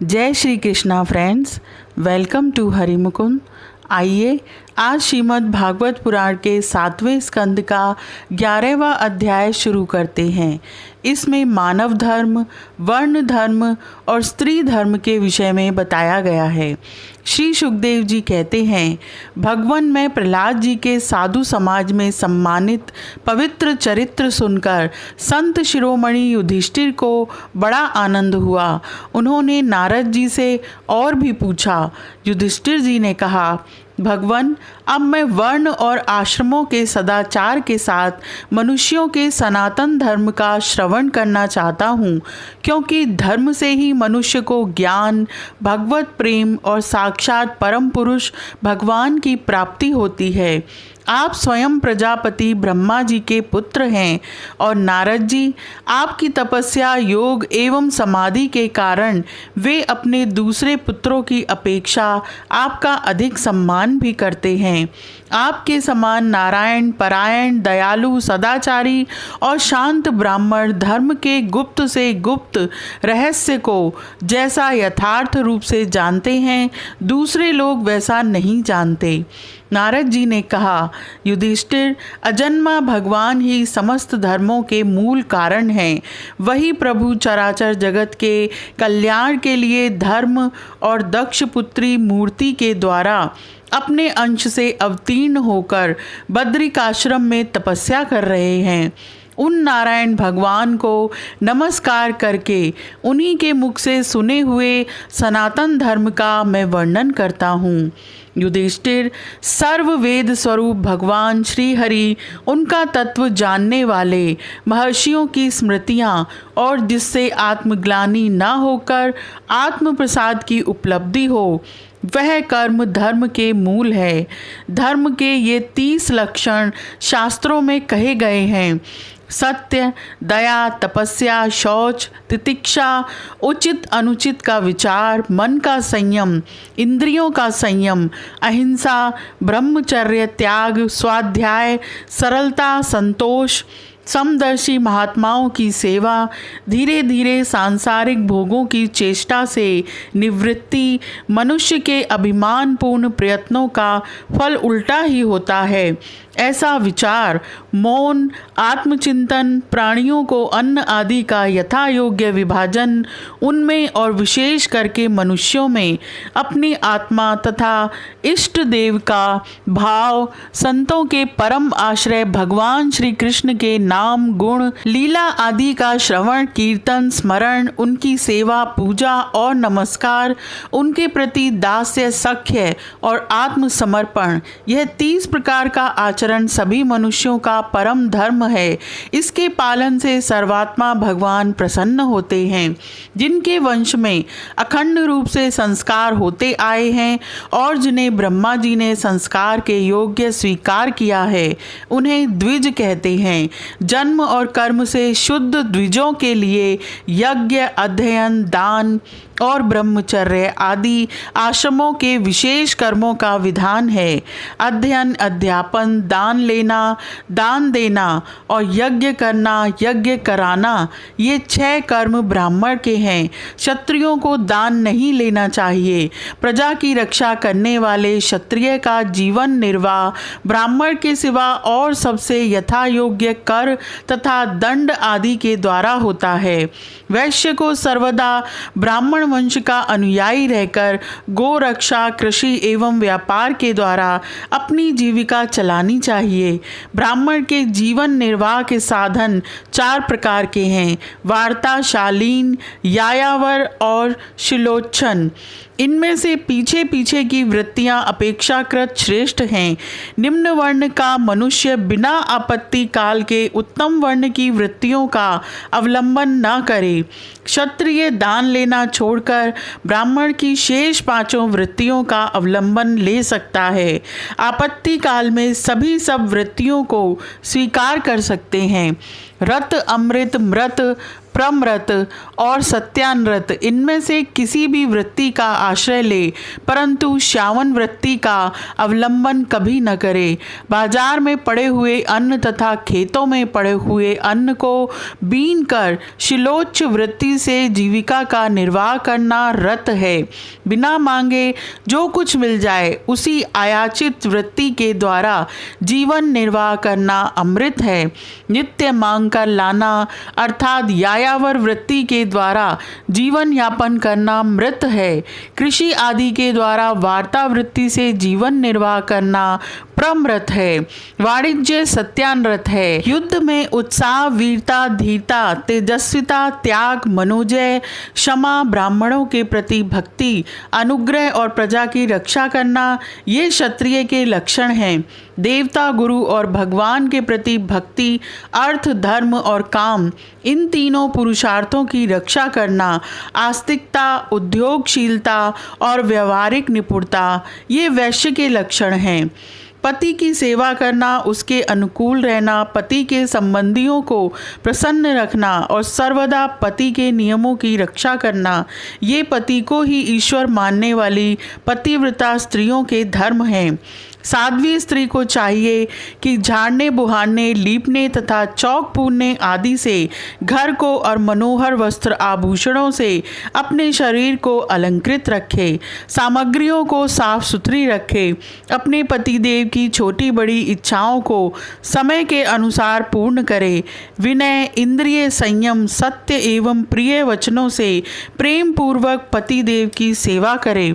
जय Shri Krishna friends, welcome to Harimukund. आइए आज श्रीमद् भागवत पुराण के 7वें स्कंद का 11वां अध्याय शुरू करते हैं। इसमें मानव धर्म, वर्ण धर्म और स्त्री धर्म के विषय में बताया गया है। श्री सुखदेव जी कहते हैं, भगवान में प्रहलाद जी के साधु समाज में सम्मानित पवित्र चरित्र सुनकर संत शिरोमणि युधिष्ठिर को बड़ा आनंद हुआ। उन्होंने नारद जी से और भी पूछा। युधिष्ठिर जी ने कहा, भगवान, अब मैं वर्ण और आश्रमों के सदाचार के साथ मनुष्यों के सनातन धर्म का श्रवण करना चाहता हूँ, क्योंकि धर्म से ही मनुष्य को ज्ञान, भगवत प्रेम और साक्षात परम पुरुष भगवान की प्राप्ति होती है। आप स्वयं प्रजापति ब्रह्मा जी के पुत्र हैं और नारद जी आपकी तपस्या, योग एवं समाधि के कारण वे अपने दूसरे पुत्रों की अपेक्षा आपका अधिक सम्मान भी करते हैं। आपके समान नारायण परायण, दयालु, सदाचारी और शांत ब्राह्मण धर्म के गुप्त से गुप्त रहस्य को जैसा यथार्थ रूप से जानते हैं, दूसरे लोग वैसा नहीं जानते। नारद जी ने कहा, युधिष्ठिर, अजन्मा भगवान ही समस्त धर्मों के मूल कारण हैं। वही प्रभु चराचर जगत के कल्याण के लिए धर्म और दक्ष पुत्री मूर्ति के द्वारा अपने अंश से अवतीर्ण होकर बद्रिकाश्रम में तपस्या कर रहे हैं। उन नारायण भगवान को नमस्कार करके उन्हीं के मुख से सुने हुए सनातन धर्म का मैं वर्णन करता हूँ। युधिष्ठिर, सर्व वेद स्वरूप भगवान श्री हरि, उनका तत्व जानने वाले महर्षियों की स्मृतियाँ और जिससे आत्मग्लानि न होकर आत्म प्रसाद की उपलब्धि हो, वह कर्म धर्म के मूल है। धर्म के ये 30 लक्षण शास्त्रों में कहे गए हैं। सत्य, दया, तपस्या, शौच, तितिक्षा, उचित अनुचित का विचार, मन का संयम, इंद्रियों का संयम, अहिंसा, ब्रह्मचर्य, त्याग, स्वाध्याय, सरलता, संतोष, समदर्शी महात्माओं की सेवा, धीरे धीरे सांसारिक भोगों की चेष्टा से निवृत्ति, मनुष्य के अभिमानपूर्ण प्रयत्नों का फल उल्टा ही होता है। ऐसा विचार, मौन, आत्मचिंतन, प्राणियों को अन्न आदि का यथा योग्य विभाजन, उनमें और विशेष करके मनुष्यों में अपनी आत्मा तथा इष्ट देव का भाव, संतों के परम आश्रय भगवान श्री कृष्ण के नाम, गुण, लीला आदि का श्रवण, कीर्तन, स्मरण, उनकी सेवा, पूजा और नमस्कार, उनके प्रति दास्य, सख्य और आत्मसमर्पण, यह 30 प्रकार का आचरण सभी मनुष्यों का परम धर्म है। इसके पालन से सर्वात्मा भगवान प्रसन्न होते हैं। जिनके वंश में अखंड रूप से संस्कार होते आए हैं और जिन्हें ब्रह्मा जी ने संस्कार के योग्य स्वीकार किया है, उन्हें द्विज कहते हैं। जन्म और कर्म से शुद्ध द्विजों के लिए यज्ञ, अध्ययन, दान और ब्रह्मचर्य आदि आश्रमों के विशेष कर्मों का विधान है। अध्ययन, अध्यापन, दान लेना, दान देना और यज्ञ करना, यज्ञ कराना, ये 6 कर्म ब्राह्मण के हैं। क्षत्रियों को दान नहीं लेना चाहिए। प्रजा की रक्षा करने वाले क्षत्रिय का जीवन निर्वाह ब्राह्मण के सिवा और सबसे यथा योग्य कर तथा दंड आदि के द्वारा होता है। वैश्य को सर्वदा ब्राह्मण वंश का अनुयायी रहकर गो रक्षा, कृषि एवं व्यापार के द्वारा अपनी जीविका चलानी चाहिए। ब्राह्मण के जीवन निर्वाह के साधन 4 प्रकार के हैं: वार्ता, शालीन, यायावर और शिलोच्छन। इनमें से पीछे पीछे की वृत्तियां अपेक्षाकृत श्रेष्ठ हैं। निम्न वर्ण का मनुष्य बिना आपत्ति काल के उत्तम वर्ण की वृत्तियों का अवलंबन न करे। क्षत्रिय दान लेना छोड़कर ब्राह्मण की शेष 5 वृत्तियों का अवलंबन ले सकता है। आपत्ति काल में सभी सब वृत्तियों को स्वीकार कर सकते हैं। रत, अमृत, मृत, प्रमरत और सत्यानृत इनमें से किसी भी वृत्ति का आश्रय ले, परंतु श्यावन वृत्ति का अवलंबन कभी न करे। बाजार में पड़े हुए अन्न तथा खेतों में पड़े हुए अन्न को बीन कर शिलोच्च वृत्ति से जीविका का निर्वाह करना रत है। बिना मांगे जो कुछ मिल जाए उसी आयाचित वृत्ति के द्वारा जीवन निर्वाह करना अमृत है। नित्य मांग कर लाना अर्थात यायावर वृत्ति के द्वारा जीवन यापन करना मृत है। कृषि आदि के द्वारा वार्ता वृत्ति से जीवन निर्वाह करना प्रमृत है। वाणिज्य सत्यानृत है। युद्ध में उत्साह, वीरता, धीरता, तेजस्विता, त्याग, मनोजय, क्षमा, ब्राह्मणों के प्रति भक्ति, अनुग्रह और प्रजा की रक्षा करना ये क्षत्रिय के लक्षण हैं। देवता, गुरु और भगवान के प्रति भक्ति, अर्थ, धर्म और काम इन तीनों पुरुषार्थों की रक्षा करना, आस्तिकता, उद्योगशीलता और व्यवहारिक निपुणता ये वैश्य के लक्षण हैं। पति की सेवा करना, उसके अनुकूल रहना, पति के संबंधियों को प्रसन्न रखना और सर्वदा पति के नियमों की रक्षा करना ये पति को ही ईश्वर मानने वाली पतिव्रता स्त्रियों के धर्म हैं। साध्वी स्त्री को चाहिए कि झाड़ने, बुहारने, लीपने तथा चौक पूरने आदि से घर को और मनोहर वस्त्र आभूषणों से अपने शरीर को अलंकृत रखे, सामग्रियों को साफ सुथरी रखे, अपने पतिदेव की छोटी बड़ी इच्छाओं को समय के अनुसार पूर्ण करे, विनय, इंद्रिय संयम, सत्य एवं प्रिय वचनों से प्रेम पूर्वक पतिदेव की सेवा करे,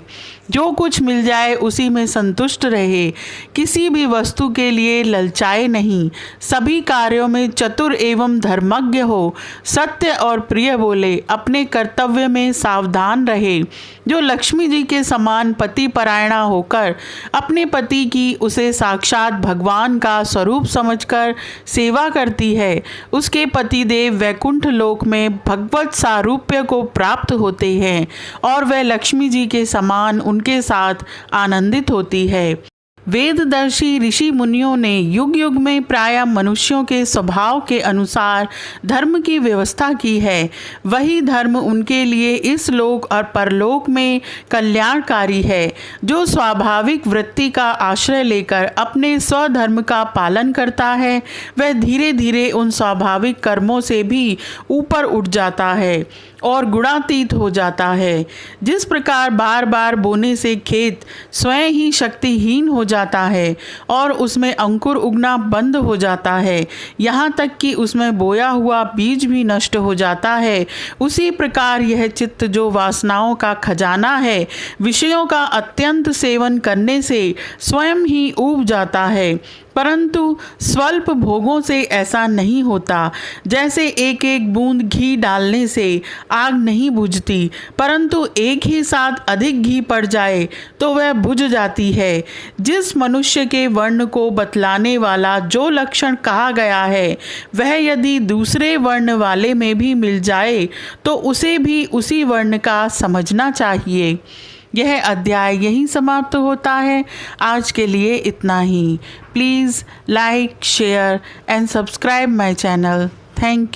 जो कुछ मिल जाए उसी में संतुष्ट रहे, किसी भी वस्तु के लिए ललचाए नहीं, सभी कार्यों में चतुर एवं धर्मज्ञ हो, सत्य और प्रिय बोले, अपने कर्तव्य में सावधान रहे। जो लक्ष्मी जी के समान पति परायणा होकर अपने पति की उसे साक्षात भगवान का स्वरूप समझकर सेवा करती है, उसके पतिदेव वैकुंठ लोक में भगवत सारूप्य को प्राप्त होते हैं और वह लक्ष्मी जी के समान उनके साथ आनंदित होती है। वेददर्शी ऋषि मुनियों ने युग युग में प्रायः मनुष्यों के स्वभाव के अनुसार धर्म की व्यवस्था की है। वही धर्म उनके लिए इस लोक और परलोक में कल्याणकारी है। जो स्वाभाविक वृत्ति का आश्रय लेकर अपने स्वधर्म का पालन करता है वह धीरे धीरे उन स्वाभाविक कर्मों से भी ऊपर उठ जाता है और गुणातीत हो जाता है। जिस प्रकार बार बार बोने से खेत स्वयं ही शक्तिहीन हो जाता है और उसमें अंकुर उगना बंद हो जाता है, यहाँ तक कि उसमें बोया हुआ बीज भी नष्ट हो जाता है, उसी प्रकार यह चित्त जो वासनाओं का खजाना है, विषयों का अत्यंत सेवन करने से स्वयं ही ऊब जाता है। परंतु स्वल्प भोगों से ऐसा नहीं होता। जैसे एक एक बूंद घी डालने से आग नहीं बुझती, परंतु एक ही साथ अधिक घी पड़ जाए तो वह बुझ जाती है। जिस मनुष्य के वर्ण को बतलाने वाला जो लक्षण कहा गया है वह यदि दूसरे वर्ण वाले में भी मिल जाए तो उसे भी उसी वर्ण का समझना चाहिए। यह अध्याय यहीं समाप्त होता है। आज के लिए इतना ही। Please like, share and subscribe my channel. Thank you.